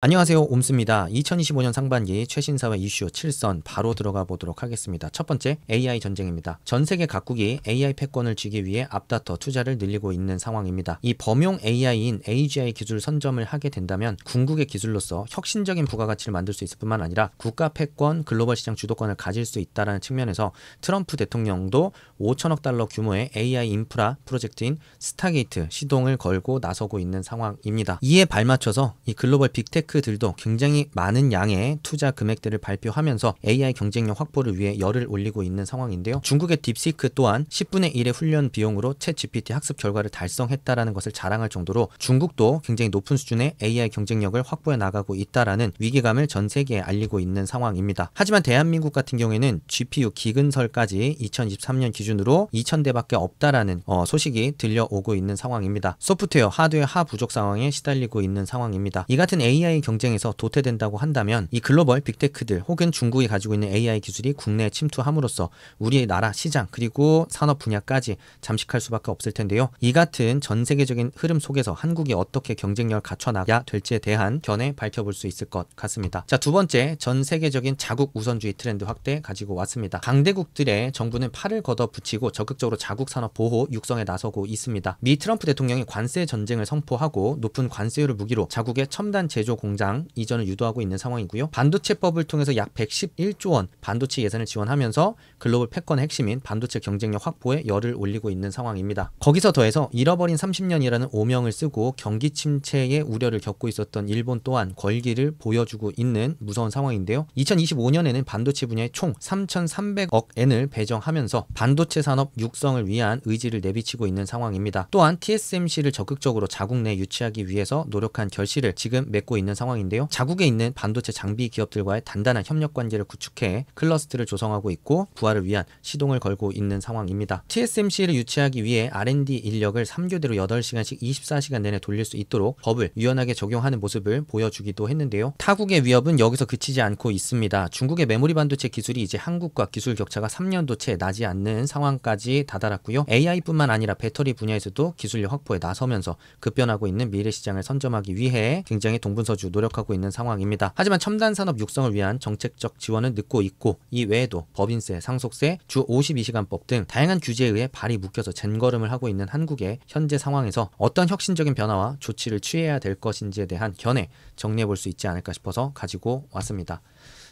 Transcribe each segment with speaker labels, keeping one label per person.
Speaker 1: 안녕하세요, 옴스입니다. 2025년 상반기 최신 사회 이슈 7선 바로 들어가 보도록 하겠습니다. 첫 번째, AI 전쟁입니다. 전 세계 각국이 AI 패권을 쥐기 위해 앞다퉈 투자를 늘리고 있는 상황입니다. 이 범용 AI인 AGI 기술 선점을 하게 된다면 궁극의 기술로서 혁신적인 부가가치를 만들 수 있을 뿐만 아니라 국가 패권, 글로벌 시장 주도권을 가질 수 있다는 측면에서 트럼프 대통령도 5천억 달러 규모의 AI 인프라 프로젝트인 스타게이트 시동을 걸고 나서고 있는 상황입니다. 이에 발맞춰서 이 글로벌 빅테크 들도 굉장히 많은 양의 투자 금액들을 발표하면서 AI 경쟁력 확보를 위해 열을 올리고 있는 상황인데요. 중국의 딥시크 또한 10분의 1의 훈련 비용으로 챗 GPT 학습 결과를 달성했다라는 것을 자랑할 정도로 중국도 굉장히 높은 수준의 AI 경쟁력을 확보해 나가고 있다라는 위기감을 전 세계에 알리고 있는 상황입니다. 하지만 대한민국 같은 경우에는 GPU 기근설까지 2023년 기준으로 2,000대밖에 없다라는 소식이 들려오고 있는 상황입니다. 소프트웨어, 하드웨어 하부족 상황에 시달리고 있는 상황입니다. 이 같은 AI 경쟁에서 도태된다고 한다면 이 글로벌 빅테크들 혹은 중국이 가지고 있는 AI 기술이 국내에 침투함으로써 우리의 나라 시장 그리고 산업 분야까지 잠식할 수밖에 없을 텐데요. 이 같은 전 세계적인 흐름 속에서 한국이 어떻게 경쟁력을 갖춰나가야 될지에 대한 견해 밝혀볼 수 있을 것 같습니다. 자, 두 번째, 전 세계적인 자국 우선주의 트렌드 확대 가지고 왔습니다. 강대국들의 정부는 팔을 걷어붙이고 적극적으로 자국 산업 보호 육성에 나서고 있습니다. 미 트럼프 대통령이 관세 전쟁을 선포하고 높은 관세율을 무기로 자국의 첨단 제조 공장 이전을 유도하고 있는 상황이고요. 반도체법을 통해서 약 111조 원 반도체 예산을 지원하면서 글로벌 패권의 핵심인 반도체 경쟁력 확보에 열을 올리고 있는 상황입니다. 거기서 더해서 잃어버린 30년이라는 오명을 쓰고 경기 침체의 우려를 겪고 있었던 일본 또한 권기를 보여주고 있는 무서운 상황인데요. 2025년에는 반도체 분야에 총 3,300억 엔을 배정하면서 반도체 산업 육성을 위한 의지를 내비치고 있는 상황입니다. 또한 TSMC를 적극적으로 자국 내 유치하기 위해서 노력한 결실을 지금 맺고 있는 상황인데요. 자국에 있는 반도체 장비 기업들과의 단단한 협력 관계를 구축해 클러스터를 조성하고 있고 부활을 위한 시동을 걸고 있는 상황입니다. TSMC를 유치하기 위해 R&D 인력을 3교대로 8시간씩 24시간 내내 돌릴 수 있도록 법을 유연하게 적용하는 모습을 보여주기도 했는데요. 타국의 위협은 여기서 그치지 않고 있습니다. 중국의 메모리 반도체 기술이 이제 한국과 기술 격차가 3년도 채 나지 않는 상황까지 다다랐고요. AI뿐만 아니라 배터리 분야에서도 기술력 확보에 나서면서 급변하고 있는 미래 시장을 선점하기 위해 굉장히 동분서주 노력하고 있는 상황입니다. 하지만 첨단 산업 육성을 위한 정책적 지원은 늦고 있고 이 외에도 법인세, 상속세, 주 52시간법 등 다양한 규제에 의해 발이 묶여서 젠걸음을 하고 있는 한국의 현재 상황에서 어떤 혁신적인 변화와 조치를 취해야 될 것인지에 대한 견해 정리해 볼 수 있지 않을까 싶어서 가지고 왔습니다.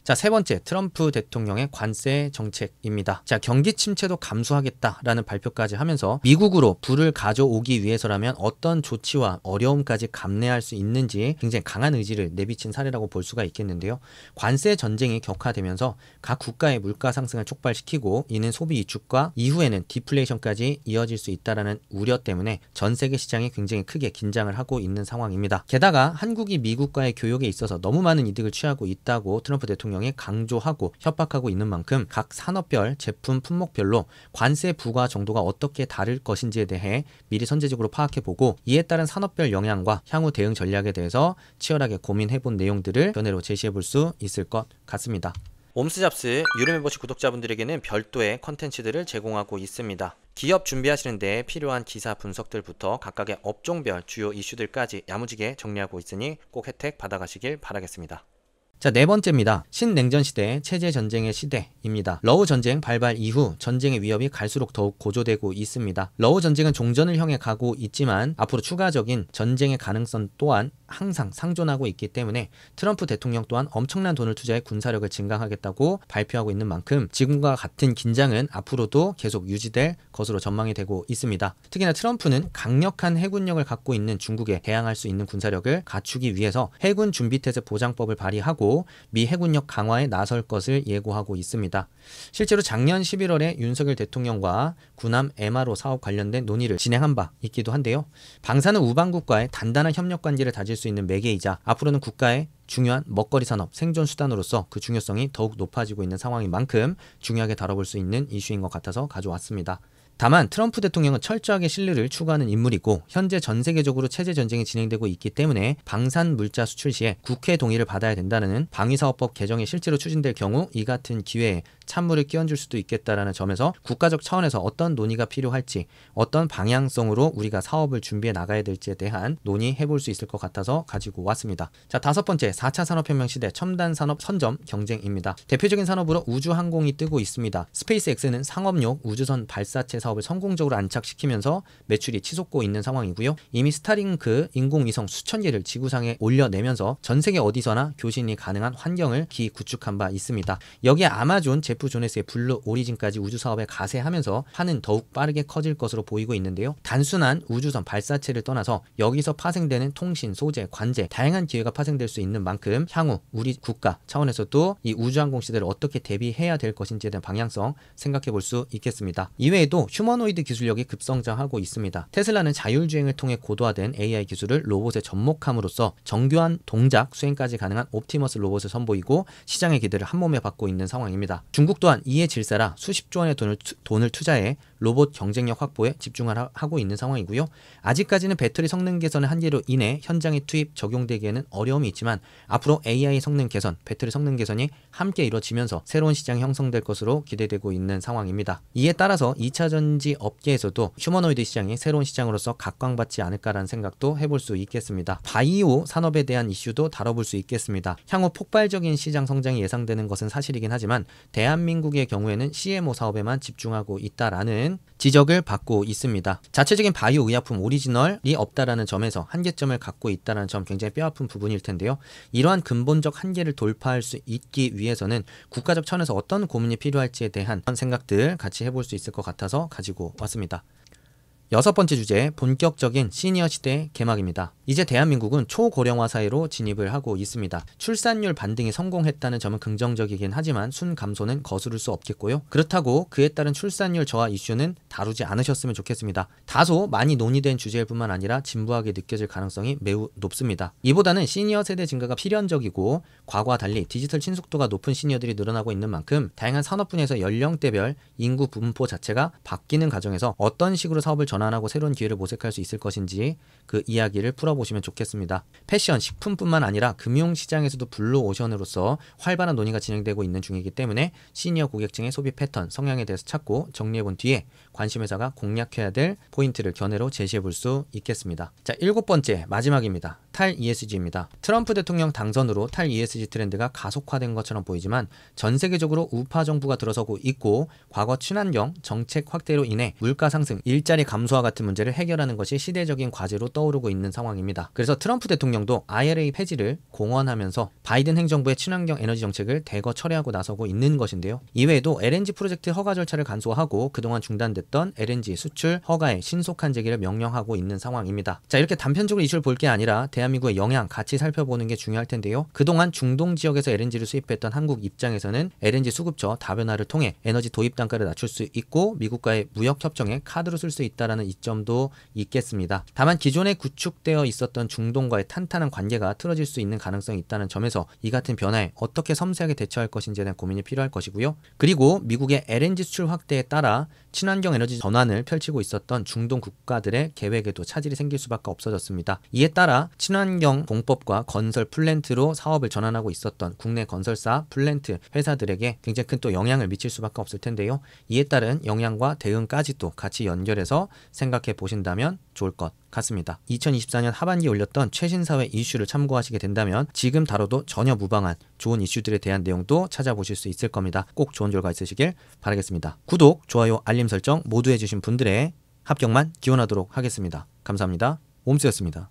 Speaker 1: 자, 세 번째, 트럼프 대통령의 관세 정책입니다. 자, 경기 침체도 감수하겠다라는 발표까지 하면서 미국으로 불을 가져오기 위해서라면 어떤 조치와 어려움까지 감내할 수 있는지 굉장히 강한 의지를 내비친 사례라고 볼 수가 있겠는데요. 관세 전쟁이 격화되면서 각 국가의 물가 상승을 촉발시키고 이는 소비 위축과 이후에는 디플레이션까지 이어질 수 있다는 우려 때문에 전 세계 시장이 굉장히 크게 긴장을 하고 있는 상황입니다. 게다가 한국이 미국과의 교역에 있어서 너무 많은 이득을 취하고 있다고 트럼프 대통령이 강조하고 협박하고 있는 만큼 각 산업별, 제품, 품목별로 관세 부과 정도가 어떻게 다를 것인지에 대해 미리 선제적으로 파악해보고 이에 따른 산업별 영향과 향후 대응 전략에 대해서 치열하게 고민해본 내용들을 견해로 제시해볼 수 있을 것 같습니다. 옴스잡스 유료 멤버십 구독자분들에게는 별도의 컨텐츠들을 제공하고 있습니다. 기업 준비하시는데 필요한 기사 분석들부터 각각의 업종별 주요 이슈들까지 야무지게 정리하고 있으니 꼭 혜택 받아가시길 바라겠습니다. 자, 네 번째입니다. 신냉전 시대, 체제 전쟁의 시대입니다. 러우 전쟁 발발 이후 전쟁의 위협이 갈수록 더욱 고조되고 있습니다. 러우 전쟁은 종전을 향해 가고 있지만 앞으로 추가적인 전쟁의 가능성 또한 항상 상존하고 있기 때문에 트럼프 대통령 또한 엄청난 돈을 투자해 군사력을 증강하겠다고 발표하고 있는 만큼 지금과 같은 긴장은 앞으로도 계속 유지될 것으로 전망이 되고 있습니다. 특히나 트럼프는 강력한 해군력을 갖고 있는 중국에 대항할 수 있는 군사력을 갖추기 위해서 해군 준비태세 보장법을 발의하고 미 해군력 강화에 나설 것을 예고하고 있습니다. 실제로 작년 11월에 윤석열 대통령과 군함 MRO 사업 관련된 논의를 진행한 바 있기도 한데요. 방사능 우방국과의 단단한 협력 관계를 다질 수 있는 매개이자 앞으로는 국가의 중요한 먹거리 산업 생존 수단으로서 그 중요성이 더욱 높아지고 있는 상황인 만큼 중요하게 다뤄볼 수 있는 이슈인 것 같아서 가져왔습니다. 다만 트럼프 대통령은 철저하게 신뢰를 추구하는 인물이고 현재 전 세계적으로 체제 전쟁이 진행되고 있기 때문에 방산 물자 수출 시에 국회 동의를 받아야 된다는 방위사업법 개정이 실제로 추진될 경우 이 같은 기회에 찬물을 끼얹을 수도 있겠다라는 점에서 국가적 차원에서 어떤 논의가 필요할지, 어떤 방향성으로 우리가 사업을 준비해 나가야 될지에 대한 논의해 볼 수 있을 것 같아서 가지고 왔습니다. 자, 5번째, 4차 산업혁명 시대 첨단 산업 선점 경쟁입니다. 대표적인 산업으로 우주항공이 뜨고 있습니다. 스페이스X는 상업용 우주선 발사체 사업을 성공적으로 안착시키면서 매출이 치솟고 있는 상황이고요. 이미 스타링크 인공위성 수천 개를 지구상에 올려내면서 전 세계 어디서나 교신이 가능한 환경을 구축한 바 있습니다. 여기에 아마존 제프 조네스의 블루 오리진까지 우주 사업에 가세하면서 판은 더욱 빠르게 커질 것으로 보이고 있는데요. 단순한 우주선 발사체를 떠나서 여기서 파생되는 통신, 소재, 관제, 다양한 기회가 파생될 수 있는 만큼 향후 우리 국가 차원에서도 이 우주항공 시대를 어떻게 대비해야 될 것인지에 대한 방향성 생각해 볼 수 있겠습니다. 이외에도 휴머노이드 기술력이 급성장하고 있습니다. 테슬라는 자율주행을 통해 고도화된 AI 기술을 로봇에 접목함으로써 정교한 동작 수행까지 가능한 옵티머스 로봇을 선보이고 시장의 기대를 한몸에 받고 있는 상황입니다. 중국 또한 이에 질사라 수십조 원의 돈을 투자해 로봇 경쟁력 확보에 집중을 하고 있는 상황이고요. 아직까지는 배터리 성능 개선의 한계로 인해 현장에 투입 적용되기에는 어려움이 있지만 앞으로 AI 성능 개선, 배터리 성능 개선이 함께 이루어지면서 새로운 시장이 형성될 것으로 기대되고 있는 상황입니다. 이에 따라서 2차 전지 업계에서도 휴머노이드 시장이 새로운 시장으로서 각광받지 않을까라는 생각도 해볼 수 있겠습니다. 바이오 산업에 대한 이슈도 다뤄볼 수 있겠습니다. 향후 폭발적인 시장 성장이 예상되는 것은 사실이긴 하지만 대한민국의 경우에는 CMO 사업에만 집중하고 있다라는 지적을 받고 있습니다. 자체적인 바이오 의약품 오리지널이 없다라는 점에서 한계점을 갖고 있다는 점 굉장히 뼈아픈 부분일 텐데요. 이러한 근본적 한계를 돌파할 수 있기 위해서는 국가적 차원에서 어떤 고민이 필요할지에 대한 생각들 같이 해볼 수 있을 것 같아서 가지고 왔습니다. 6번째 주제, 본격적인 시니어 시대 개막입니다. 이제 대한민국은 초고령화 사회로 진입을 하고 있습니다. 출산율 반등이 성공했다는 점은 긍정적이긴 하지만 순감소는 거스를 수 없겠고요. 그렇다고 그에 따른 출산율 저하 이슈는 다루지 않으셨으면 좋겠습니다. 다소 많이 논의된 주제일 뿐만 아니라 진부하게 느껴질 가능성이 매우 높습니다. 이보다는 시니어 세대 증가가 필연적이고 과거와 달리 디지털 친숙도가 높은 시니어들이 늘어나고 있는 만큼 다양한 산업 분야에서 연령대별 인구 분포 자체가 바뀌는 과정에서 어떤 식으로 사업을 전환하고 새로운 기회를 모색할 수 있을 것인지 그 이야기를 풀어보시면 좋겠습니다. 패션, 식품뿐만 아니라 금융시장에서도 블루오션으로서 활발한 논의가 진행되고 있는 중이기 때문에 시니어 고객층의 소비 패턴, 성향에 대해서 찾고 정리해본 뒤에 관심회사가 공략해야 될 포인트를 견해로 제시해볼 수 있겠습니다. 자, 7번째 마지막입니다. 탈ESG입니다. 트럼프 대통령 당선으로 탈ESG 트렌드가 가속화된 것처럼 보이지만 전 세계적으로 우파 정부가 들어서고 있고 과거 친환경 정책 확대로 인해 물가 상승, 일자리 감소와 같은 문제를 해결하는 것이 시대적인 과제로 떠오르고 있는 상황입니다. 그래서 트럼프 대통령도 IRA 폐지를 공언하면서 바이든 행정부의 친환경 에너지 정책을 대거 철회하고 나서고 있는 것인데요. 이외에도 LNG 프로젝트 허가 절차를 간소화하고 그동안 중단됐던 LNG 수출 허가의 신속한 재개를 명령하고 있는 상황입니다. 자, 이렇게 단편적으로 이슈를 볼 게 아니라 대한민국의 영향 같이 살펴보는 게 중요할 텐데요. 그동안 중동 지역에서 LNG를 수입했던 한국 입장에서는 LNG 수급처 다변화를 통해 에너지 도입 단가를 낮출 수 있고 미국과의 무역 협정에 카드로 쓸 수 있다라는 이점도 있겠습니다. 다만 기존에 구축되어 있었던 중동과의 탄탄한 관계가 틀어질 수 있는 가능성이 있다는 점에서 이 같은 변화에 어떻게 섬세하게 대처할 것인지에 대한 고민이 필요할 것이고요. 그리고 미국의 LNG 수출 확대에 따라 친환경 에너지 전환을 펼치고 있었던 중동 국가들의 계획에도 차질이 생길 수밖에 없어졌습니다. 이에 따라 친환경 공법과 건설 플랜트로 사업을 전환하고 있었던 국내 건설사, 플랜트 회사들에게 굉장히 큰 또 영향을 미칠 수밖에 없을 텐데요. 이에 따른 영향과 대응까지도 같이 연결해서 생각해 보신다면 좋을 것 같습니다. 2024년 하반기에 올렸던 최신사회 이슈를 참고하시게 된다면 지금 다뤄도 전혀 무방한 좋은 이슈들에 대한 내용도 찾아보실 수 있을 겁니다. 꼭 좋은 결과 있으시길 바라겠습니다. 구독, 좋아요, 알림 설정 모두 해주신 분들의 합격만 기원하도록 하겠습니다. 감사합니다. 옴스였습니다.